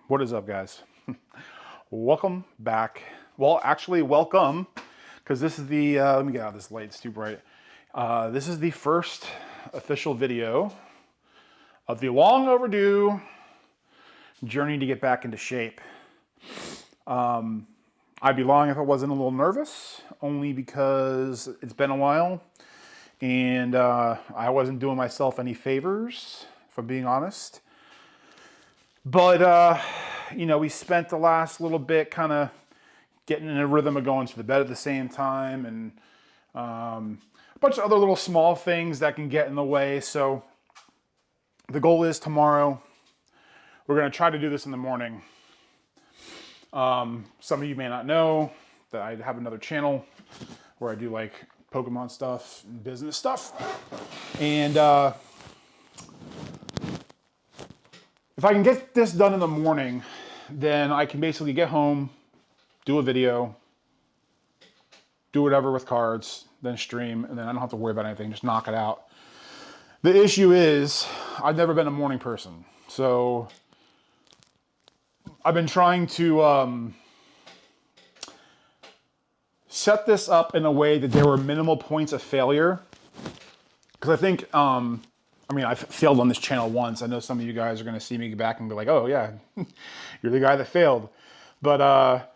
What is up, guys? Welcome back. Well, actually, welcome, because this is the, let me get out of this light, it's too bright. This is the first official video of the long overdue journey to get back into shape. I'd be lying if I wasn't a little nervous, only because it's been a while, and I wasn't doing myself any favors, if I'm being honest. But, you know, we spent the last little bit kind of getting in a rhythm of going to the bed at the same time, and a bunch of other little small things that can get in the way. So the goal is tomorrow, we're going to try to do this in the morning. Some of you may not know that I have another channel where I do like Pokemon stuff and business stuff. And if I can get this done in the morning, then I can basically get home, do a video, do whatever with cards, then stream, and then I don't have to worry about anything, just knock it out. The issue is, I've never been a morning person. So I've been trying to set this up in a way that there were minimal points of failure. Because I think, I mean, I've failed on this channel once. I know some of you guys are going to see me back and be like, oh yeah, you're the guy that failed. But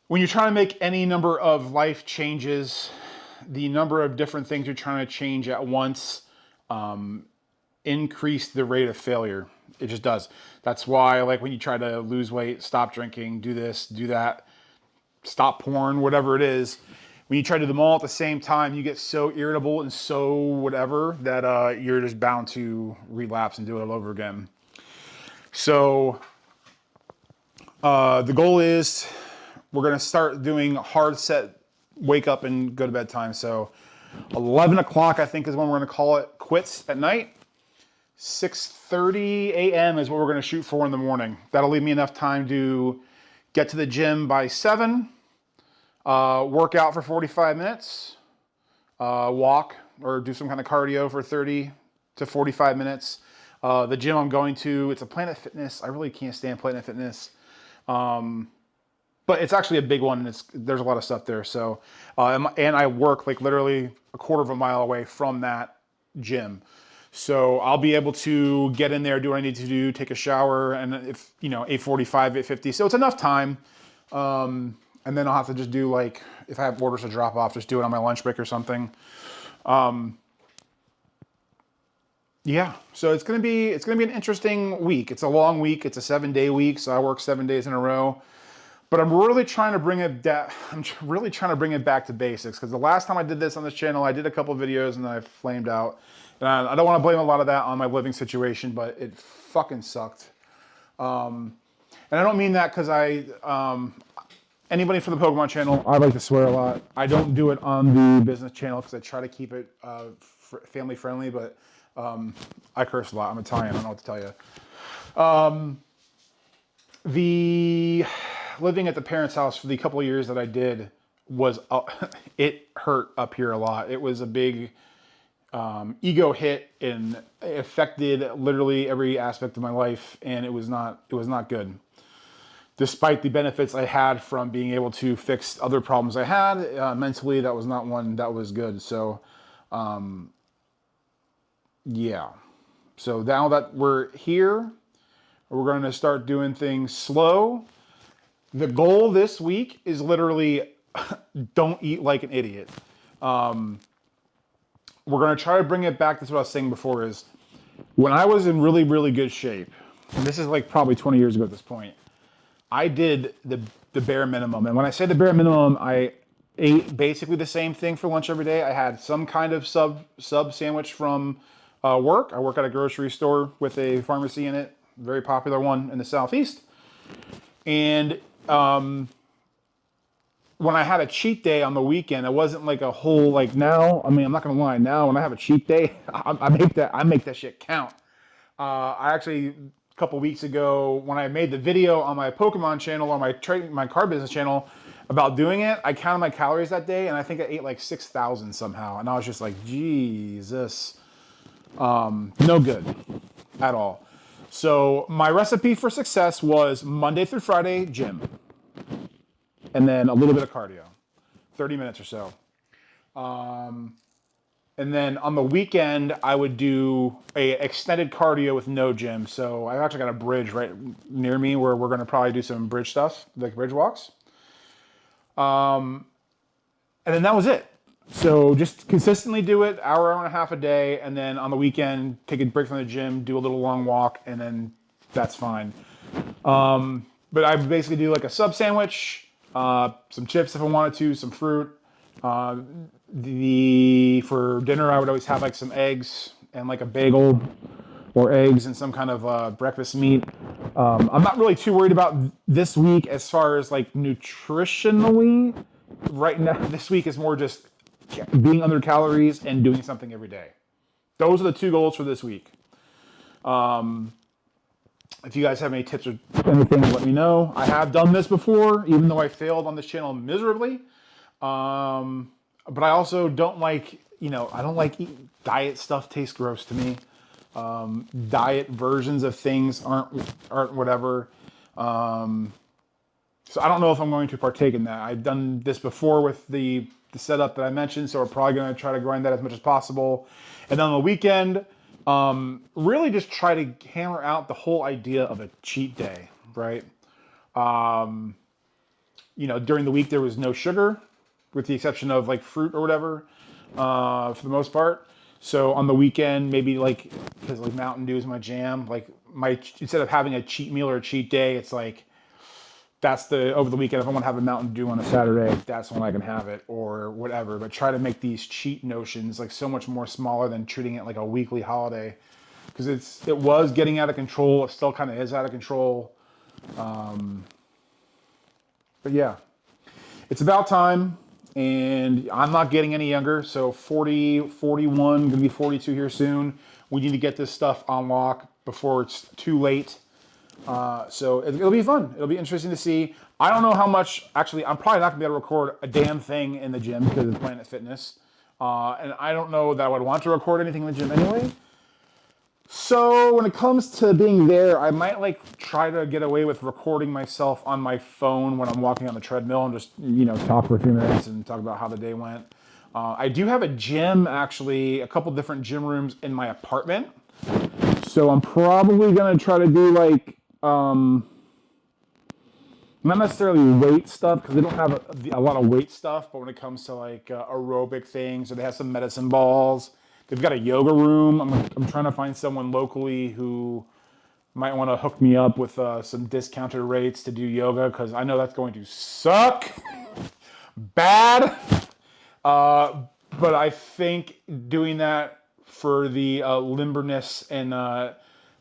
when you're trying to make any number of life changes, the number of different things you're trying to change at once increase the rate of failure. It just does. That's why, like, when you try to lose weight, stop drinking, do this, do that, stop porn, whatever it is, when you try to do them all at the same time, you get so irritable and so whatever that you're just bound to relapse and do it all over again. So the goal is we're going to start doing hard set wake up and go to bed time. So 11 o'clock, I think, is when we're going to call it quits at night. 6:30 a.m. is what we're going to shoot for in the morning. That'll leave me enough time to get to the gym by 7, work out for 45 minutes, walk or do some kind of cardio for 30 to 45 minutes. The gym I'm going to, it's a Planet Fitness. I really can't stand Planet Fitness. But it's actually a big one, and there's a lot of stuff there. So, and I work like literally a quarter of a mile away from that gym. So I'll be able to get in there, do what I need to do, take a shower, and if, you know, 8:45, 8:50. So it's enough time. And then I'll have to just do, like, if I have orders to drop off, just do it on my lunch break or something. Yeah, so it's gonna be an interesting week. It's a long week. It's a 7-day week, so I work 7 days in a row. But I'm really trying to bring it back to basics, because the last time I did this on this channel, I did a couple videos and then I flamed out. And I don't want to blame a lot of that on my living situation, but it fucking sucked. And I don't mean that because anybody from the Pokemon channel, I like to swear a lot. I don't do it on the business channel because I try to keep it family friendly, but I curse a lot. I'm Italian, I don't know what to tell you. The living at the parents' house for the couple of years that I did was, it hurt up here a lot. It was a big ego hit, and it affected literally every aspect of my life, and it was not good. Despite the benefits I had from being able to fix other problems I had, mentally that was not one that was good. So yeah. So now that we're here, we're going to start doing things slow. The goal this week is literally don't eat like an idiot. We're going to try to bring it back. That's what I was saying before, is when I was in really, really good shape, and this is like probably 20 years ago at this point, I did the bare minimum. And when I say the bare minimum, I ate basically the same thing for lunch every day. I had some kind of sub sandwich from work. I work at a grocery store with a pharmacy in it, very popular one in the Southeast. And when I had a cheat day on the weekend, it wasn't like a whole, like, now, I mean, I'm not gonna lie, now when I have a cheat day, I make that shit count. I actually, a couple weeks ago, when I made the video on my Pokemon channel, on my car business channel about doing it, I counted my calories that day, and I think I ate like 6,000 somehow, and I was just like, Jesus, no good at all. So my recipe for success was Monday through Friday, gym. And then a little bit of cardio, 30 minutes or so. And then on the weekend, I would do a extended cardio with no gym. So I've actually got a bridge right near me where we're going to probably do some bridge stuff, like bridge walks. And then that was it. So just consistently do it, hour and a half a day, and then on the weekend, take a break from the gym, do a little long walk, and then that's fine. But I basically do like a sub sandwich, some chips if I wanted to, some fruit. For dinner, I would always have like some eggs and like a bagel or eggs and some kind of breakfast meat. I'm not really too worried about this week as far as like nutritionally. Right now, this week is more just being under calories and doing something every day. Those are the two goals for this week. If you guys have any tips or anything, let me know. I have done this before, even though I failed on this channel miserably. But I also don't like, I don't like diet stuff. Tastes gross to me. Diet versions of things aren't whatever. So I don't know if I'm going to partake in that. I've done this before with the setup that I mentioned, so we're probably going to try to grind that as much as possible. And then on the weekend, really just try to hammer out the whole idea of a cheat day, right? During the week there was no sugar, with the exception of like fruit or whatever, for the most part. So on the weekend, maybe like, because like Mountain Dew is my jam, like instead of having a cheat meal or a cheat day, it's like, over the weekend, if I want to have a Mountain Dew on a Saturday, that's when I can have it or whatever. But try to make these cheat notions like so much more smaller than treating it like a weekly holiday. Because it was getting out of control. It still kind of is out of control. But yeah, it's about time. And I'm not getting any younger. So 40, 41, going to be 42 here soon. We need to get this stuff on lock before it's too late. So it'll be fun. It'll be interesting to see. I don't know how much, actually, I'm probably not gonna be able to record a damn thing in the gym because of Planet Fitness. And I don't know that I would want to record anything in the gym anyway. So when it comes to being there, I might like try to get away with recording myself on my phone when I'm walking on the treadmill and just, talk for a few minutes and talk about how the day went. I do have a gym, actually, a couple different gym rooms in my apartment. So I'm probably gonna try to do like, not necessarily weight stuff because they don't have a lot of weight stuff, but when it comes to like aerobic things, or they have some medicine balls. They've got a yoga room. I'm trying to find someone locally who might want to hook me up with some discounted rates to do yoga because I know that's going to suck bad. But I think doing that for the limberness and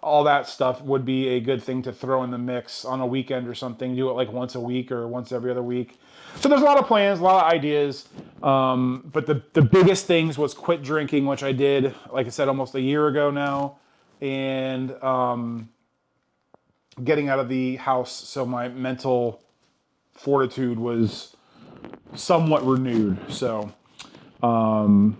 all that stuff would be a good thing to throw in the mix on a weekend or something. Do it like once a week or once every other week. So there's a lot of plans, a lot of ideas. But the biggest things was quit drinking, which I did, like I said, almost a year ago now. And getting out of the house so my mental fortitude was somewhat renewed. So I'm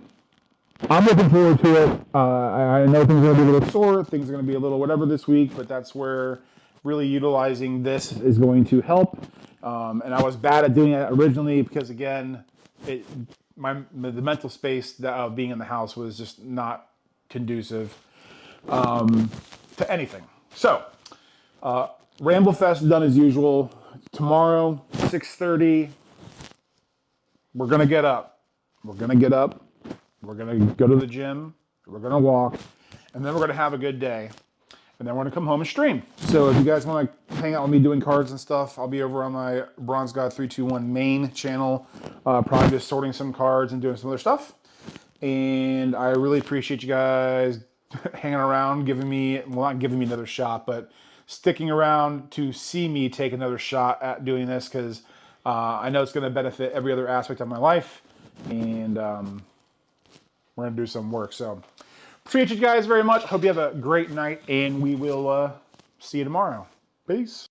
looking forward to it. I know things are going to be a little sore, things are going to be a little whatever this week, but that's where really utilizing this is going to help. And I was bad at doing it originally because, again, the mental space of being in the house was just not conducive to anything. So, Ramblefest done as usual. Tomorrow, 6:30, we're going to get up. We're going to get up. We're going to go to the gym, we're going to walk, and then we're going to have a good day. And then we're going to come home and stream. So if you guys want to hang out with me doing cards and stuff, I'll be over on my Bronze God 321 main channel, probably just sorting some cards and doing some other stuff. And I really appreciate you guys hanging around, not giving me another shot, but sticking around to see me take another shot at doing this because I know it's going to benefit every other aspect of my life. And we're going to do some work. So appreciate you guys very much. Hope you have a great night, and we will see you tomorrow. Peace.